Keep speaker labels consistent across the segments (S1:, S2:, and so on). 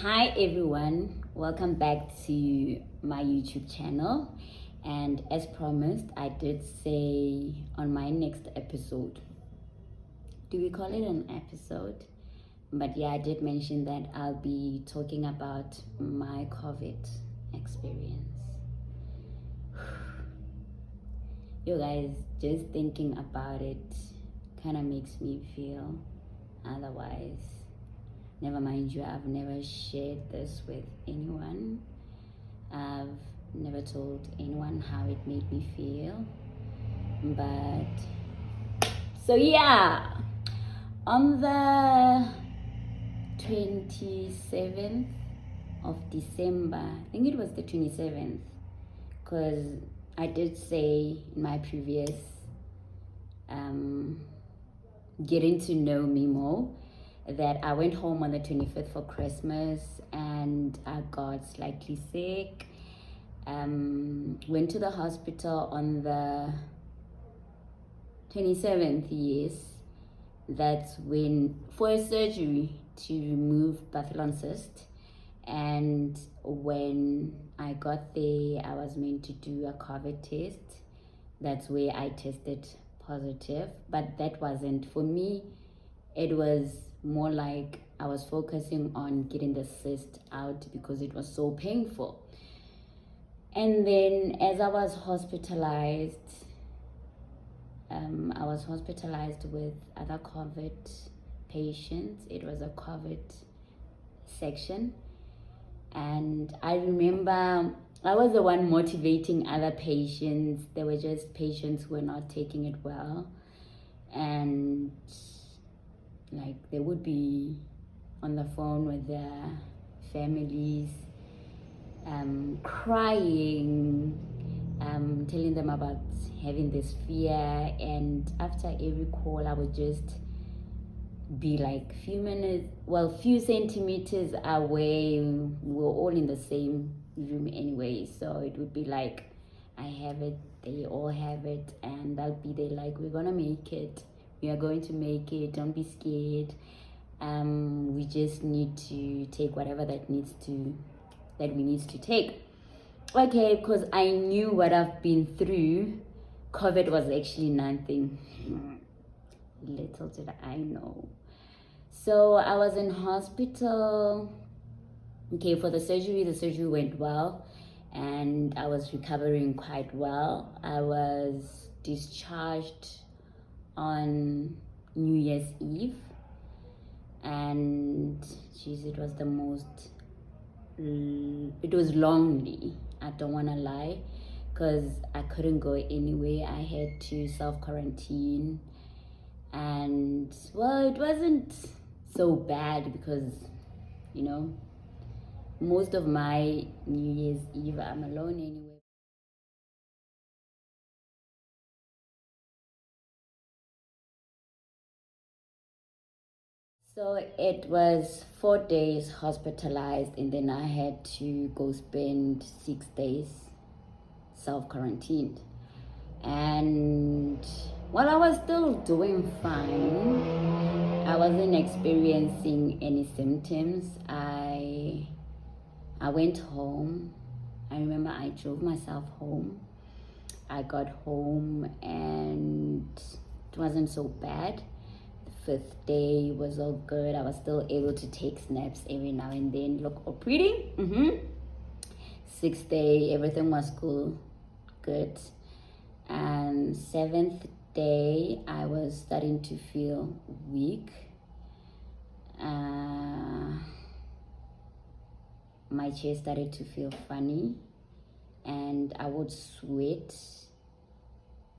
S1: Hi everyone, welcome back to my YouTube channel. And as promised, I did say on my next episode, do we call it an episode? But yeah, I did mention that I'll be talking about my COVID experience. You guys, just thinking about it kind of makes me feel otherwise. Never mind you, I've never shared this with anyone. I've never told anyone how it made me feel. But so yeah, on the 27th of December, I think it was the 27th, because I did say in my previous getting to know me more that I went home on the 25th for Christmas and I got slightly sick. Went to the hospital on the 27th, yes. That's when, for a surgery to remove Babylon cyst. And when I got there, I was meant to do a COVID test. That's where I tested positive, but that wasn't for me. It was more like I was focusing on getting the cyst out because it was so painful. And then as I was hospitalized, with other COVID patients. It was a COVID section. And I remember I was the one motivating other patients. There were just patients who were not taking it well. And like they would be on the phone with their families, crying, telling them about having this fear. And after every call, I would just be like few centimeters away. We were all in the same room anyway, so it would be like, I have it, they all have it, and I'll be there like, we're gonna make it, we are going to make it, don't be scared. We just need to take whatever that we need to take. Okay, because I knew what I've been through. COVID was actually nothing. Little did I know. So I was in hospital. Okay, for the surgery went well and I was recovering quite well. I was discharged on New Year's Eve, and geez, it was lonely. I don't want to lie, because I couldn't go anywhere. I had to self-quarantine, and well, it wasn't so bad because, most of my New Year's Eve I'm alone anyway. So it was 4 days hospitalized, and then I had to go spend 6 days self-quarantined. And while I was still doing fine, I wasn't experiencing any symptoms. I went home. I remember I drove myself home. I got home and it wasn't so bad. The fifth day was all good. I was still able to take snaps every now and then. Look all pretty. Sixth day, everything was cool, good. And seventh day, I was starting to feel weak. My chest started to feel funny, and I would sweat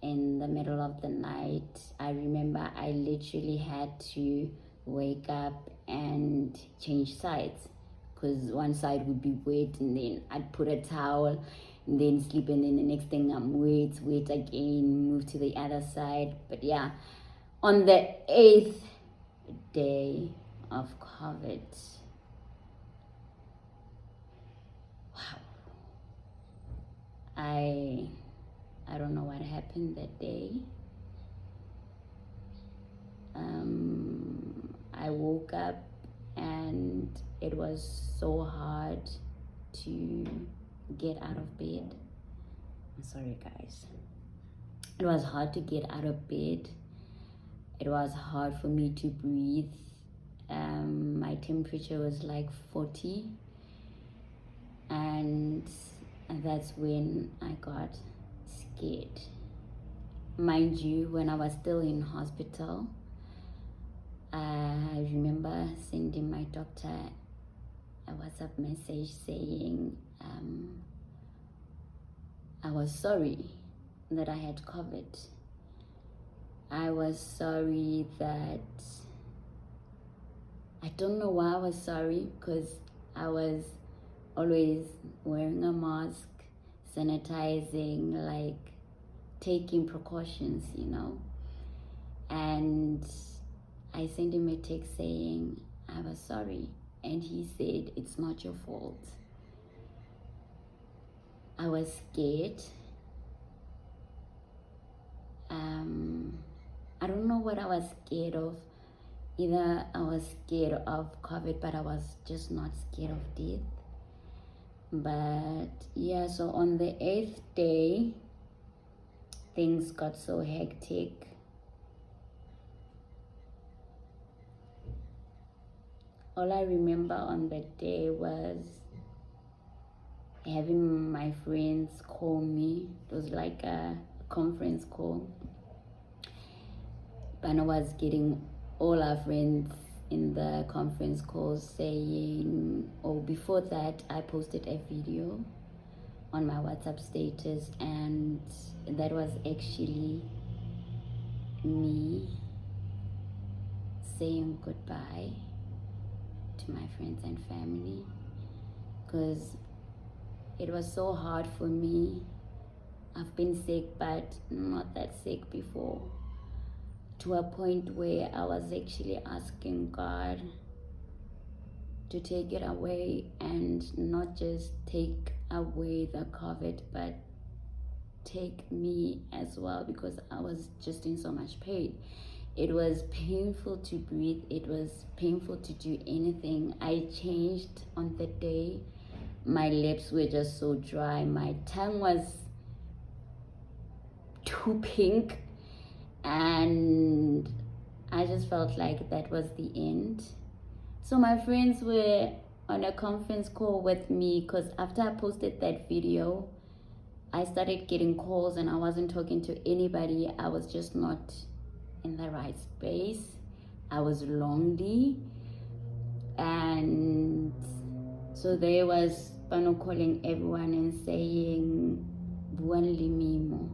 S1: in the middle of the night. I remember I literally had to wake up and change sides, because one side would be wet, and then I'd put a towel and then sleep, and then the next thing I'm wet again, move to the other side. But yeah, on the 8th day of COVID, wow, I don't know what happened that day. I woke up and it was so hard to get out of bed. I'm sorry, guys. It was hard to get out of bed. It was hard for me to breathe. My temperature was like 40, and that's when I got scared. Mind you, when I was still in hospital, I remember sending my doctor a WhatsApp message saying I was sorry that I had COVID. I was sorry that, I don't know why I was sorry, because I was always wearing a mask, sanitizing, like taking precautions, and I sent him a text saying I was sorry, and he said it's not your fault. I was scared. I don't know what I was scared of. Either I was scared of COVID, but I was just not scared of death. But yeah, so on the 8th day, things got so hectic. All I remember on that day was having my friends call me. It was like a conference call. And I was getting all our friends in the conference call saying, before that, I posted a video on my WhatsApp status, and that was actually me saying goodbye to my friends and family, because it was so hard for me. I've been sick, but not that sick before, to a point where I was actually asking God to take it away, and not just take away the COVID, but take me as well, because I was just in so much pain. It was painful to breathe. It was painful to do anything. I changed on the day. My lips were just so dry. My tongue was too pink. And I just felt like that was the end. So my friends were on a conference call with me, because after I posted that video, I started getting calls and I wasn't talking to anybody. I was just not in the right space. I was lonely. And so there was Pano calling everyone and saying, "Buanli Mimo.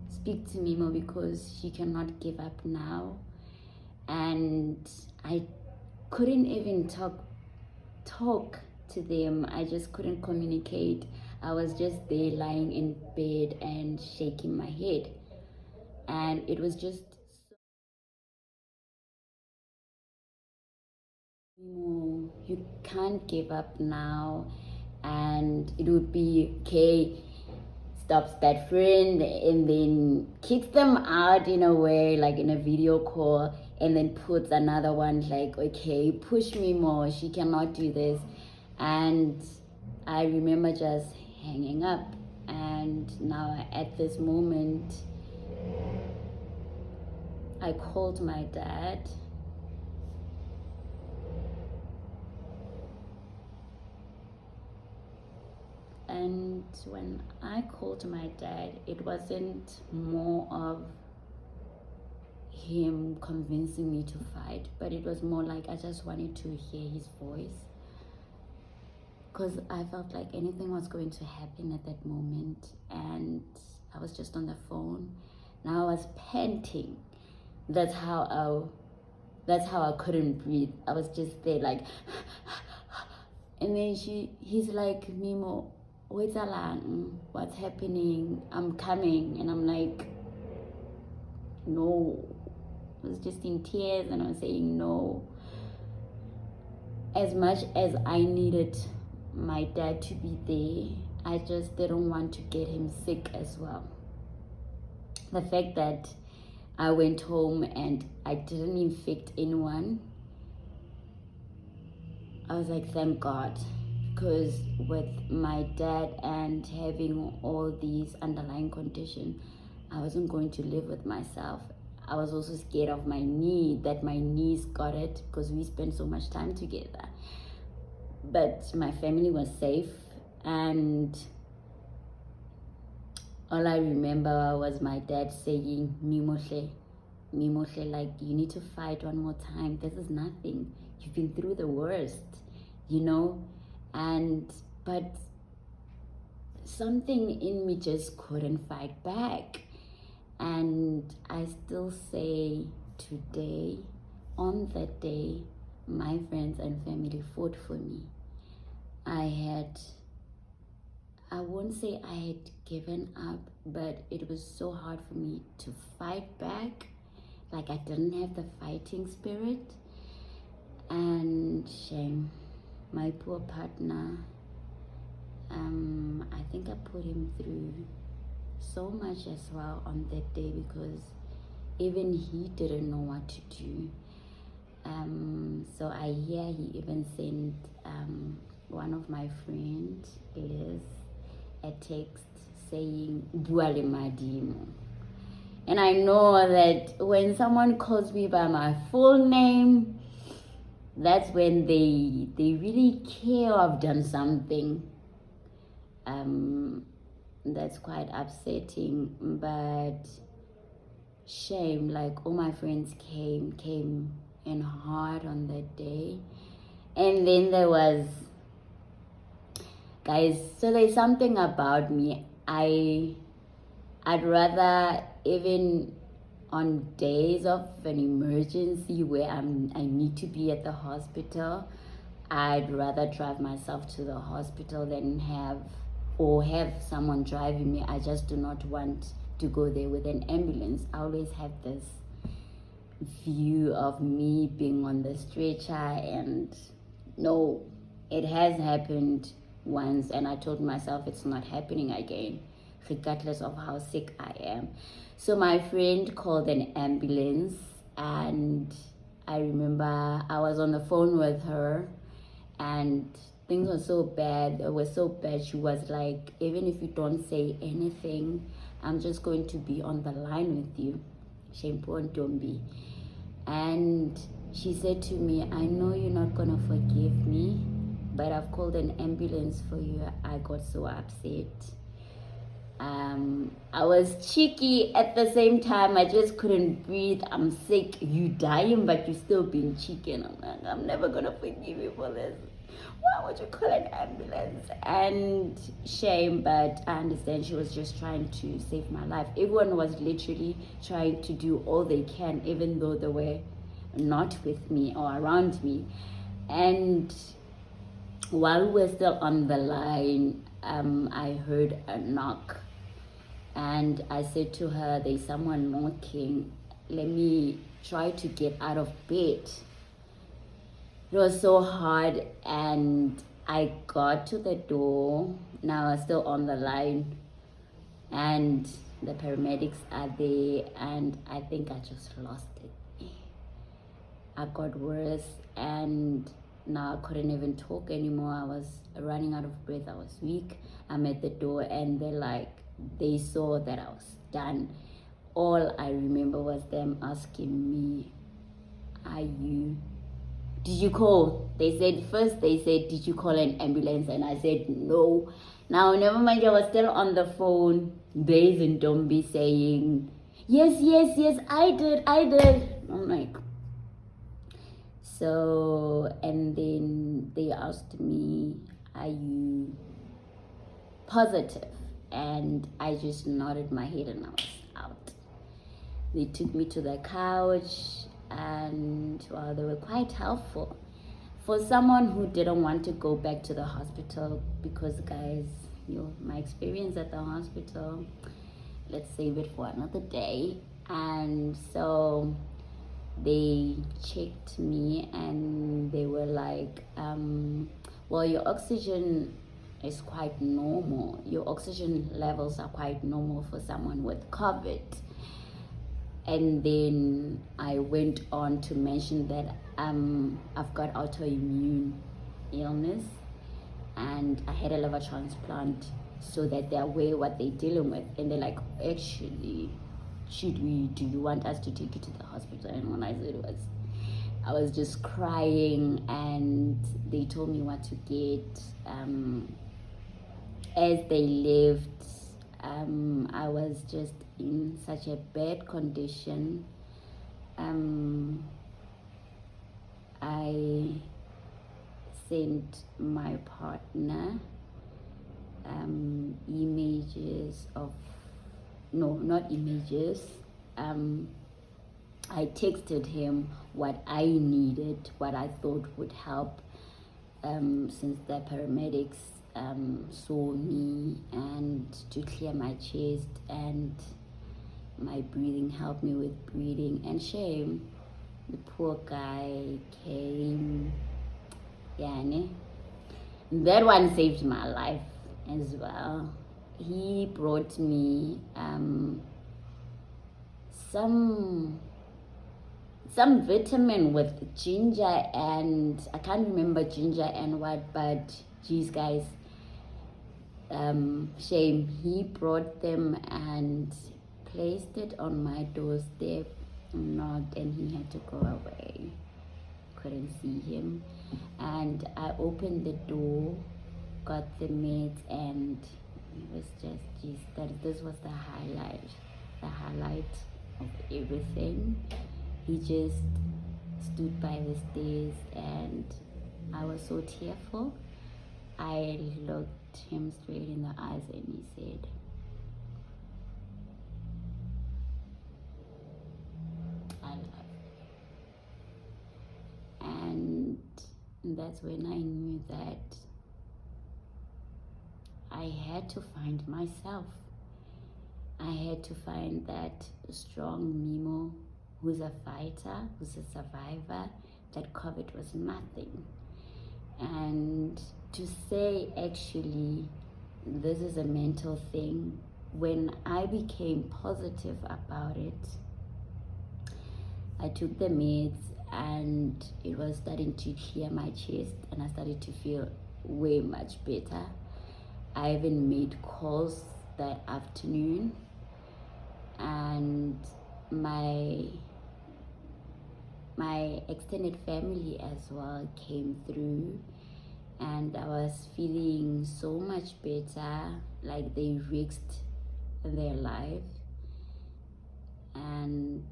S1: Speak to Mimo, because she cannot give up now." And I couldn't even talk to them. I just couldn't communicate. I was just there lying in bed and shaking my head. And it was just, you can't give up now. And it would be, okay, stops that friend and then kicks them out in a way, like in a video call, and then puts another one like, okay, push me more, she cannot do this. And I remember just hanging up. And now at this moment, I called my dad. And when I called my dad, it wasn't more of him convincing me to fight, but it was more like I just wanted to hear his voice, because I felt like anything was going to happen at that moment. And I was just on the phone. Now I was panting. That's how I couldn't breathe. I was just there like and then he's like, "Mimo, what's happening? I'm coming." And I'm like, no. I was just in tears and I was saying no. As much as I needed my dad to be there, I just didn't want to get him sick as well. The fact that I went home and I didn't infect anyone, I was like, thank God. Because with my dad and having all these underlying conditions, I wasn't going to live with myself. I was also scared of my knee, that my knees got it, because we spent so much time together. But my family was safe, and all I remember was my dad saying, Mimohle, like, you need to fight one more time. This is nothing. You've been through the worst, but something in me just couldn't fight back. And I still say today, on that day, my friends and family fought for me. I won't say I had given up, but it was so hard for me to fight back. Like, I didn't have the fighting spirit. And shame, my poor partner, I think I put him through so much as well on that day, because even he didn't know what to do. So I hear he even sent one of my friends, Liz, a text saying "Bua le madimo." And I know that when someone calls me by my full name, that's when they really care I've done something. That's quite upsetting, but shame, like, all my friends came in hard on that day. And then there was, guys, so there's something about me. I'd rather, even on days of an emergency where I need to be at the hospital, I'd rather drive myself to the hospital than have someone driving me. I just do not want to go there with an ambulance. I always have this view of me being on the stretcher, and no, it has happened once, and I told myself it's not happening again, regardless of how sick I am. So my friend called an ambulance, and I remember I was on the phone with her, and things were so bad. It was so bad. She was like, even if you don't say anything, I'm just going to be on the line with you. Shampo and Dombi. And she said to me, I know you're not going to forgive me, but I've called an ambulance for you. I got so upset. I was cheeky at the same time. I just couldn't breathe. I'm sick. You dying, but you still being cheeky. And I'm like, I'm never going to forgive you for this. Why would you call an ambulance? And shame, but I understand she was just trying to save my life. Everyone was literally trying to do all they can, even though they were not with me or around me. And while we were still on the line, I heard a knock. And I said to her, there's someone knocking. Let me try to get out of bed. It was so hard, and I got to the door. Now I was still on the line, and the paramedics are there, and I think I just lost it. I got worse, and now I couldn't even talk anymore. I was running out of breath. I was weak. I'm at the door, and they saw that I was done. All I remember was them asking me, did you call? They said, did you call an ambulance? And I said, no. Now, never mind, I was still on the phone. Days and Dombi saying, yes, I did. I'm like, so, and then they asked me, are you positive? And I just nodded my head and I was out. They took me to the couch, and well, they were quite helpful for someone who didn't want to go back to the hospital, because guys, my experience at the hospital, let's save it for another day. And so they checked me, and they were like, well, your oxygen is quite normal. Your oxygen levels are quite normal for someone with COVID. And then I went on to mention that I've got autoimmune illness, and I had a liver transplant, so that they're aware what they're dealing with, and they're like, actually, do you want us to take you to the hospital? And when I said I was just crying, and they told me what to get. As they left, I was just in such a bad condition. I sent my partner images of, no, not images. I texted him what I needed, what I thought would help, since the paramedics saw me, and to clear my chest and my breathing, help me with breathing. And shame, the poor guy came. Yeah, that one saved my life as well. He brought me some vitamin with ginger, and I can't remember ginger and what, but geez guys, shame, he brought them and placed it on my doorstep, knocked, and he had to go away. Couldn't see him, and I opened the door, got the meds, and it was just, geez, this was the highlight of everything. He just stood by the stairs, and I was so tearful. I looked him straight in the eyes, and he said, I love you. And that's when I knew that I had to find myself. I had to find that strong Mimo, who's a fighter, who's a survivor, that COVID was nothing. And to say, actually, this is a mental thing, when I became positive about it, I took the meds, and it was starting to clear my chest, and I started to feel way much better. I even made calls that afternoon, and my extended family as well came through, and I was feeling so much better, like they risked their life, and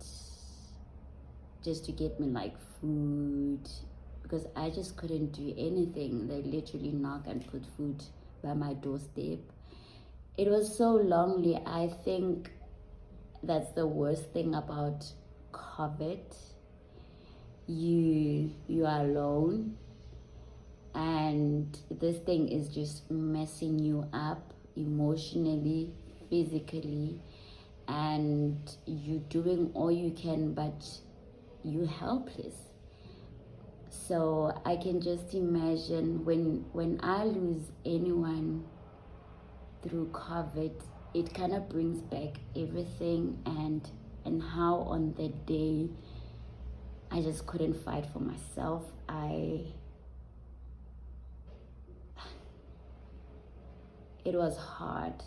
S1: just to get me like food, because I just couldn't do anything. They literally knock and put food by my doorstep. It was so lonely. I think that's the worst thing about COVID. You are alone, and this thing is just messing you up emotionally, physically, and you're doing all you can, but you're helpless. So I can just imagine when I lose anyone through COVID, it kind of brings back everything, and how on that day I just couldn't fight for myself. It was hard.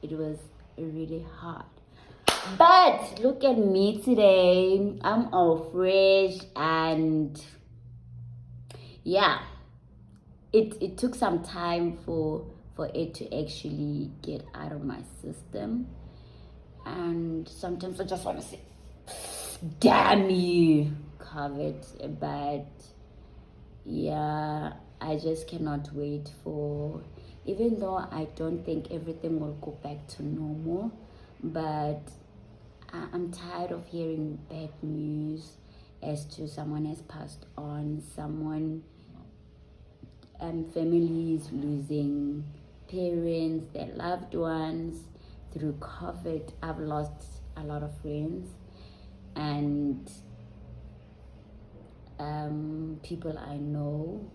S1: It was really hard. But look at me today. I'm all fresh, and yeah, it took some time for it to actually get out of my system. And sometimes I just want to say, damn you, COVID. But yeah, I just cannot wait for, even though I don't think everything will go back to normal, but I'm tired of hearing bad news as to someone has passed on, families losing parents, their loved ones through COVID. I've lost a lot of friends, and people I know,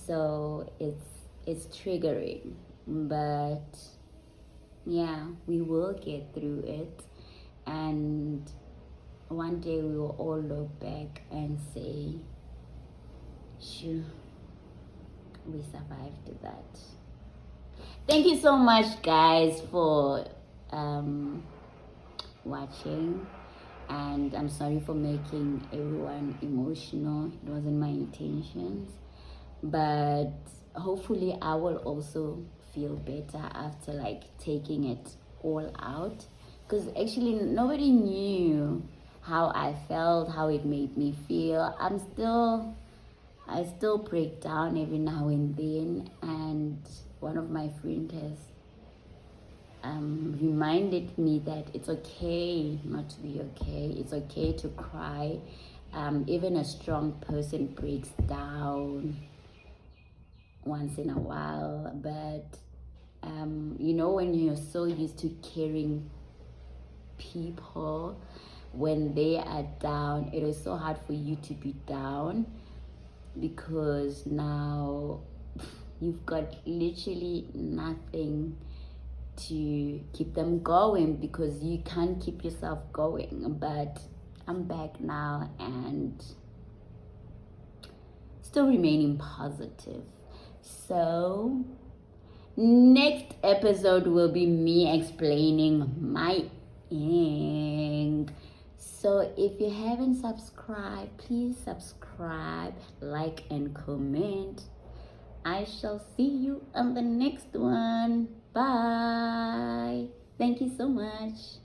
S1: so it's triggering, but yeah, we will get through it, and one day we will all look back and say, sure, we survived that. Thank you so much, guys, for watching. And I'm sorry for making everyone emotional. It wasn't my intentions. But hopefully I will also feel better after like taking it all out. Because actually nobody knew how I felt, how it made me feel. I still break down every now and then, and one of my friends has reminded me that it's okay not to be okay. It's okay to cry. Even a strong person breaks down once in a while, but when you're so used to caring people, when they are down, it is so hard for you to be down, because now you've got literally nothing to keep them going, because you can't keep yourself going. But I'm back now and still remaining positive. So next episode will be me explaining my ink. So if you haven't subscribed, please subscribe, like, and comment. I shall see you on the next one. Bye. Thank you so much.